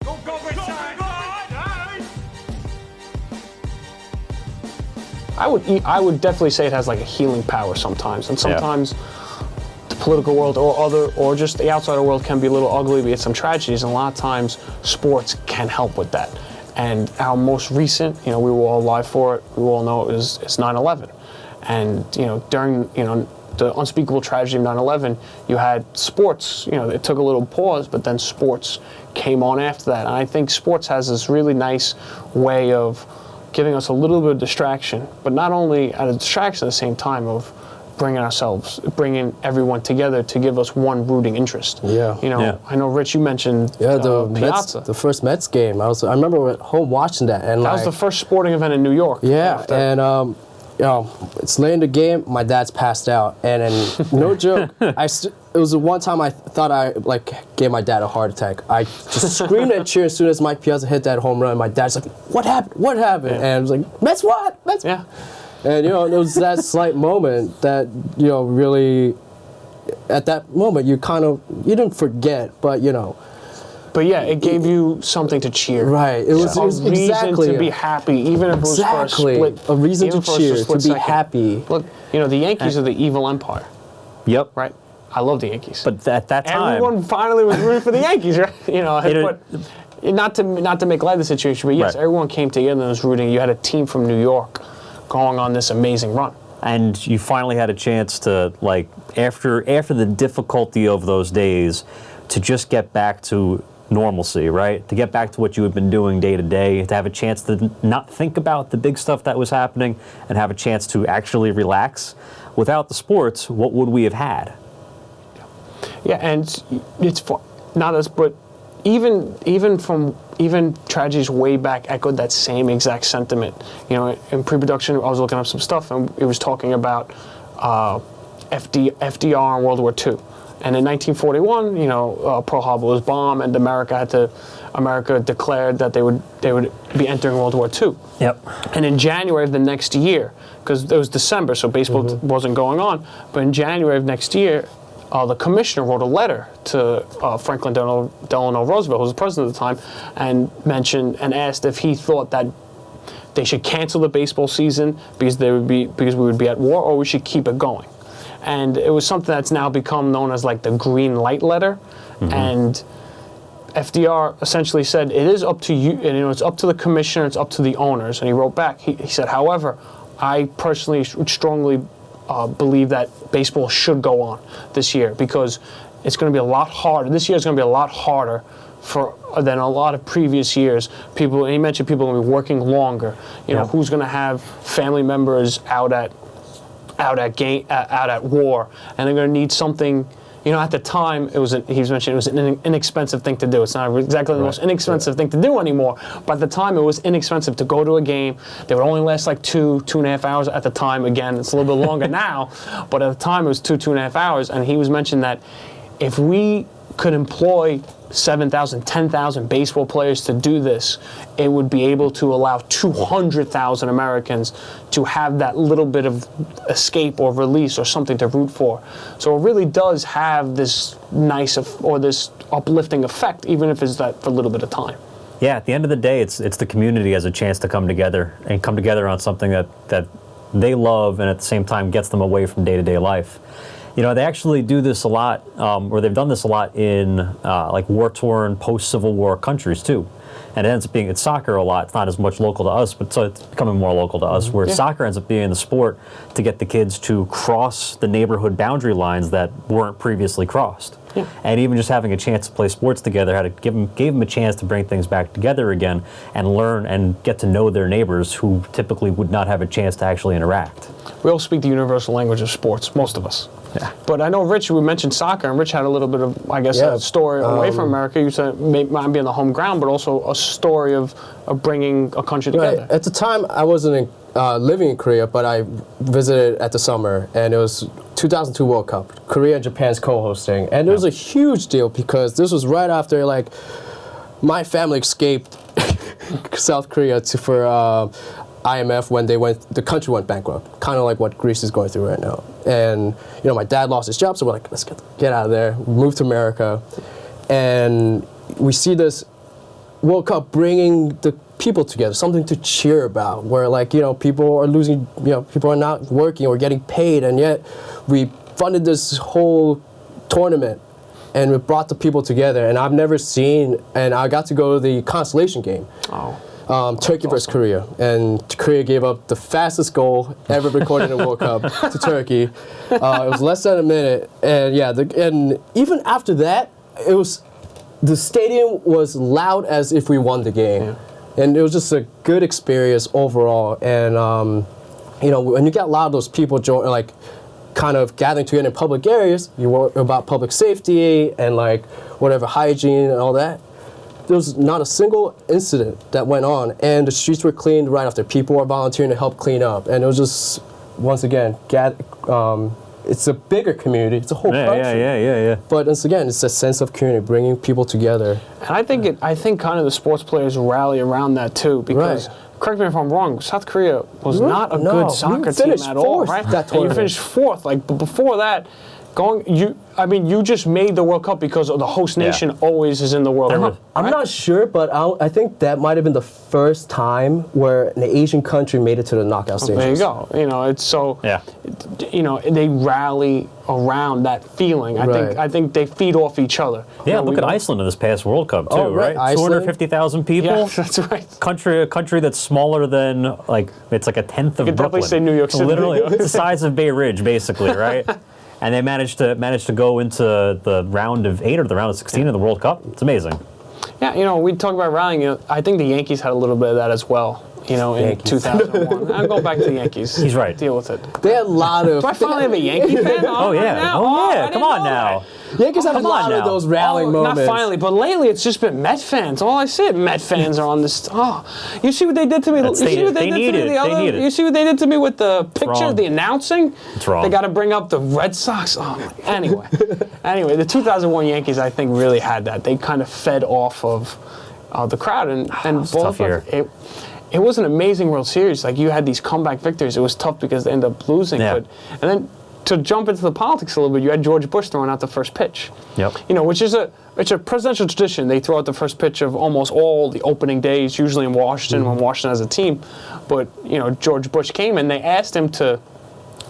Go, Bridgeside! I would definitely say it has like a healing power sometimes, and sometimes the political world or just the outsider world can be a little ugly. We get some tragedies, and a lot of times sports can help with that. And our most recent, we were all alive for it. We all know it's 9/11, and during the unspeakable tragedy of 9/11, you had sports. It took a little pause, but then sports came on after that. And I think sports has this really nice way of giving us a little bit of distraction, but not only at a distraction at the same time of bringing everyone together to give us one rooting interest. Yeah. I know, Rich, you mentioned the Piazza. Mets, the first Mets game. I remember at home watching that, and that was the first sporting event in New York. Yeah, and it's late in the game. My dad's passed out, and no joke, it was the one time I thought I gave my dad a heart attack. I just screamed and cheered as soon as Mike Piazza hit that home run. My dad's like, "What happened? What happened?" Yeah. And I was like, "Mets what? Mets?" Yeah. And it was that slight moment that really, at that moment you didn't forget, but But yeah, it gave you something to cheer. Right. It was a reason exactly to be happy, even if it was for a split. A reason to cheer, to be second. happy. Look, the Yankees are the evil empire. Yep. Right. I love the Yankees. But at that time, everyone finally was rooting for the Yankees, right? But not to make light of the situation, but yes, right. Everyone came together and was rooting. You had a team from New York going on this amazing run. And you finally had a chance to, after the difficulty of those days, to just get back to normalcy, right? To get back to what you had been doing day to day, to have a chance to not think about the big stuff that was happening and have a chance to actually relax. Without the sports, what would we have had? Yeah, and it's not us, but even tragedies way back echoed that same exact sentiment. In pre-production, I was looking up some stuff, and it was talking about FDR in World War II. And in 1941, Pearl Harbor was bombed, and America declared that they would be entering World War II. Yep. And in January of the next year, because it was December, so baseball wasn't going on, but in January of next year, the commissioner wrote a letter to Franklin Delano Roosevelt, who was the president at the time, and asked if he thought that they should cancel the baseball season because we would be at war, or we should keep it going. And it was something that's now become known as the green light letter. And FDR essentially said, it is up to you, and it's up to the commissioner, it's up to the owners. And he wrote back, he said, however, I personally would strongly believe that baseball should go on this year because it's going to be a lot harder. This year is going to be a lot harder than a lot of previous years. He mentioned people are going to be working longer. Who's going to have family members out at war, and they're going to need something. At the time, he was mentioning it was an inexpensive thing to do. It's not exactly the most inexpensive thing to do anymore, but at the time it was inexpensive to go to a game. They would only last 2.5 hours at the time. Again, it's a little bit longer now, but at the time it was 2.5 hours, and he was mentioning that if we could employ 7,000, 10,000 baseball players to do this, it would be able to allow 200,000 Americans to have that little bit of escape or release or something to root for. So it really does have this nice this uplifting effect, even if it's that for a little bit of time. Yeah, at the end of the day, it's the community has a chance to come together on something that they love, and at the same time gets them away from day-to-day life. They actually do this a lot, or they've done this a lot in war-torn, post-Civil War countries too. And it ends up being, it's soccer a lot. It's not as much local to us, but so it's becoming more local to us, where soccer ends up being the sport to get the kids to cross the neighborhood boundary lines that weren't previously crossed. Yeah. And even just having a chance to play sports together gave them a chance to bring things back together again and learn and get to know their neighbors who typically would not have a chance to actually interact. We all speak the universal language of sports, most of us. Yeah. But I know, Rich, we mentioned soccer, and Rich had a little bit of, a story away from America. You said it might be on the home ground, but also a story of bringing a country together. Right. At the time, I wasn't living in Korea, but I visited at the summer, and it was 2002 World Cup. Korea and Japan's co-hosting, and it was a huge deal because this was right after my family escaped South Korea for IMF when the country went bankrupt, kind of like what Greece is going through right now. And my dad lost his job, so we're like, let's get out of there. We moved to America, and we see this World Cup bringing the people together, something to cheer about, where like, people are losing, people are not working or getting paid, and yet we funded this whole tournament and we brought the people together. And I've never seen, and I got to go to the consolation game. Turkey versus Korea, and Korea gave up the fastest goal ever recorded in a World Cup to Turkey. It was less than a minute, and and even after that, the stadium was loud as if we won the game, and it was just a good experience overall. And when you get a lot of those people kind of gathering together in public areas, you worry about public safety and like whatever hygiene and all that. There was not a single incident that went on, and the streets were cleaned right after. People were volunteering to help clean up, and it was just, once again, it's a bigger community. It's a whole country. Yeah. But once again, it's a sense of community, bringing people together. And I think kind of the sports players rally around that too, because correct me if I'm wrong, South Korea was not a good soccer team at all, right? That and you finished fourth. But before that, you just made the World Cup because the host nation always is in the World Cup. I'm not sure, but I think that might have been the first time where an Asian country made it to the knockout stages. There you go. It's so. Yeah. They rally around that feeling. I think they feed off each other. Yeah, look at Iceland in this past World Cup too, right? 250,000 people. Yeah, that's right. A country that's smaller than it's like a tenth of Brooklyn. You could definitely say New York City. Literally, it's the size of Bay Ridge, basically, right? And they managed to go into the round of 8 or the round of 16 of the World Cup. It's amazing. Yeah, we talk about rallying. I think the Yankees had a little bit of that as well. In 2001. I'm going back to the Yankees. He's right. Deal with it. They had a lot of. Do I finally have a Yankee fan? Oh yeah. Come on now. Yankees have a lot of those rallying moments. Not finally, but lately it's just been Met fans. All I see, Met fans are on this. You see what they did to me? You see what they did to me the other? You see what they did to me with the picture, the announcing? It's wrong. They got to bring up the Red Sox. Anyway, the 2001 Yankees, I think, really had that. They kind of fed off of the crowd, and tough year. It was an amazing World Series. Like, you had these comeback victories. It was tough because they ended up losing. Yeah. And then to jump into the politics a little bit, you had George Bush throwing out the first pitch. Yep. Which is it's a presidential tradition. They throw out the first pitch of almost all the opening days, usually in Washington, when Washington has a team. But, George Bush came and they asked him to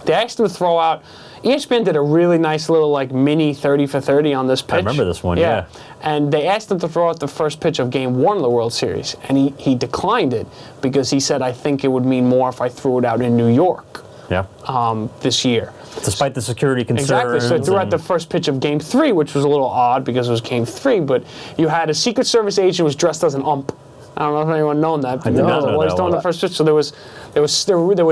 throw out. ESPN did a really nice little mini 30 for 30 on this pitch. I remember this one, yeah. And they asked him to throw out the first pitch of Game 1 of the World Series, and he declined it because he said, I think it would mean more if I threw it out in New York this year. Despite the security concerns. Exactly. So he threw out the first pitch of Game 3, which was a little odd because it was Game 3, but you had a Secret Service agent who was dressed as an ump. I don't know if anyone known that. I did not know that. Throwing the first pitch. So there was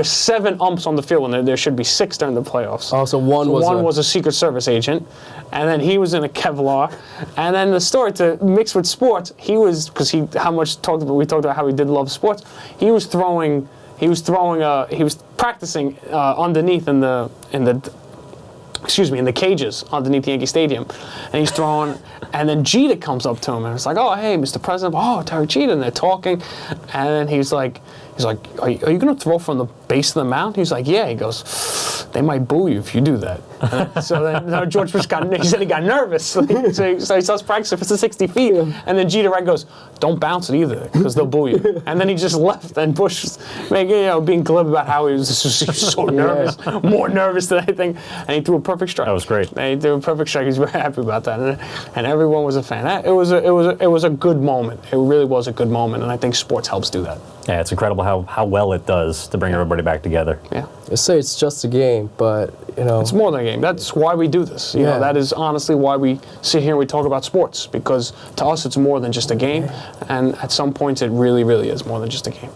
7 umps on the field, and there should be 6 during the playoffs. Oh, so one was a Secret Service agent, and then he was in a Kevlar, and then the story to mix with sports, we talked about how he did love sports. He was practicing underneath in the cages underneath the Yankee Stadium, and he's throwing, and then Jeter comes up to him, and it's like, oh, hey, Mr. President, Terry Jeter, and they're talking, and then he's like, are you going to throw from the base of the mound? He's like, yeah. He goes, they might boo you if you do that. So then George Bush he said he got nervous, so he starts practicing for 60 feet, and then Jeter goes, don't bounce it either, because they'll boo you. And then he just left, and Bush was being glib about how he was so nervous, more nervous than anything, and he threw a perfect strike. That was great. He threw a perfect strike. He's very happy about that, and everyone was a fan. It was a good moment. It really was a good moment, and I think sports helps do that. Yeah, it's incredible how well it does to bring everybody back together. Yeah. They say it's just a game, but it's more than a game. That's why we do this. You know, that is honestly why we sit here and we talk about sports, because to us it's more than just a game, and at some points it really, really is more than just a game.